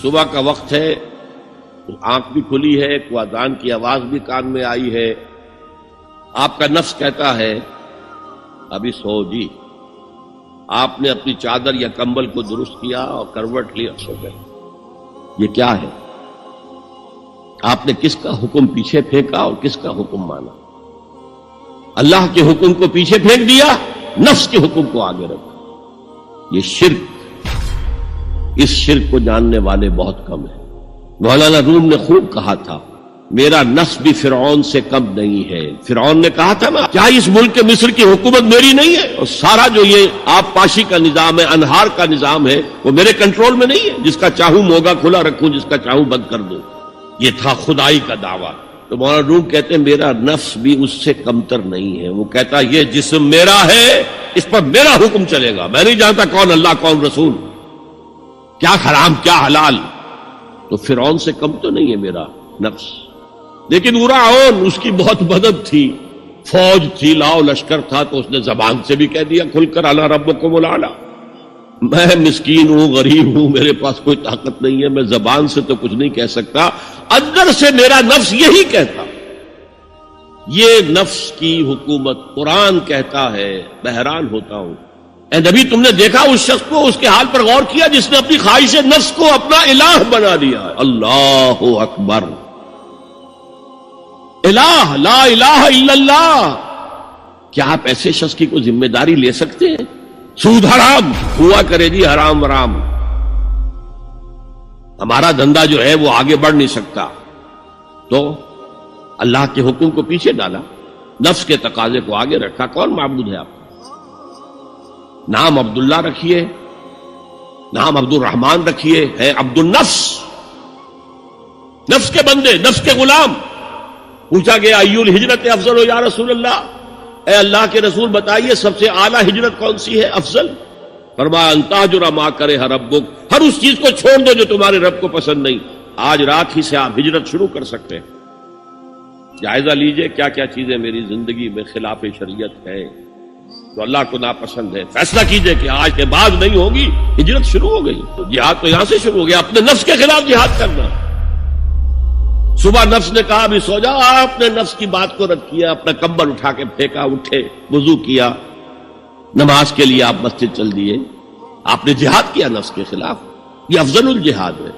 صبح کا وقت ہے، آنکھ بھی کھلی ہے، کوئی اذان کی آواز بھی کان میں آئی ہے، آپ کا نفس کہتا ہے ابھی سو جی. آپ نے اپنی چادر یا کمبل کو درست کیا اور کروٹ لیا، سو گئے. یہ کیا ہے؟ آپ نے کس کا حکم پیچھے پھینکا اور کس کا حکم مانا؟ اللہ کے حکم کو پیچھے پھینک دیا، نفس کے حکم کو آگے رکھا. یہ شرک، اس شرک کو جاننے والے بہت کم ہیں. مولانا روم نے خوب کہا تھا، میرا نفس بھی فرعون سے کم نہیں ہے. فرعون نے کہا تھا نا، کیا اس ملک مصر کی حکومت میری نہیں ہے؟ اور سارا جو یہ آب پاشی کا نظام ہے، انہار کا نظام ہے، وہ میرے کنٹرول میں نہیں ہے. جس کا چاہوں موگا کھلا رکھوں، جس کا چاہوں بند کر دوں. یہ تھا خدائی کا دعویٰ. تو مولانا روم کہتے ہیں میرا نفس بھی اس سے کمتر نہیں ہے. وہ کہتا یہ جسم میرا ہے، اس پر میرا حکم چلے گا. میں نہیں جانتا کون اللہ کون رسول، کیا حرام کیا حلال. تو فرعون سے کم تو نہیں ہے میرا نفس. لیکن فرعون، اس کی بہت مدد تھی، فوج تھی، لاؤ لشکر تھا، تو اس نے زبان سے بھی کہہ دیا کھل کر الا ربکم الاعلی. میں مسکین ہوں، غریب ہوں، میرے پاس کوئی طاقت نہیں ہے، میں زبان سے تو کچھ نہیں کہہ سکتا، اندر سے میرا نفس یہی کہتا. یہ نفس کی حکومت قرآن کہتا ہے. میں حیران ہوتا ہوں، اے نبی تم نے دیکھا اس شخص کو، اس کے حال پر غور کیا جس نے اپنی خواہش نفس کو اپنا الہ بنا دیا. اللہ اکبر. الہ، لا الہ الا اللہ. کیا آپ ایسے شخص کی کوئی ذمہ داری لے سکتے ہیں؟ سود حرام ہوا کرے جی، حرام حرام، ہمارا دھندا جو ہے وہ آگے بڑھ نہیں سکتا. تو اللہ کے حکم کو پیچھے ڈالا، نفس کے تقاضے کو آگے رکھا. کون معبود ہے آپ؟ نام عبداللہ رکھیے، نام عبد الرحمن رکھیے، ہے عبد النفس، نفس کے بندے، نفس کے غلام. پوچھا گیا ایو الہجرت افضل ہو یا رسول اللہ، اے اللہ کے رسول بتائیے سب سے اعلیٰ ہجرت کون سی ہے، افضل؟ فرمایا ان تہجر ما کرہ ربک، ہر اس چیز کو چھوڑ دو جو تمہارے رب کو پسند نہیں. آج رات ہی سے آپ ہجرت شروع کر سکتے ہیں. جائزہ لیجئے کیا کیا چیزیں میری زندگی میں خلاف شریعت ہے، تو اللہ کو ناپسند ہے. فیصلہ کیجئے کہ آج کے بعد نہیں ہوگی. ہجرت شروع ہو گئی. تو جہاد تو یہاں سے شروع ہو گیا، اپنے نفس کے خلاف جہاد کرنا. صبح نفس نے کہا ابھی سو جاؤ، آپ نے نفس کی بات کو رد کیا، اپنا کمبل اٹھا کے پھینکا، اٹھے، وضو کیا، نماز کے لیے آپ مسجد چل دیے. آپ نے جہاد کیا نفس کے خلاف. یہ افضل الجہاد ہے.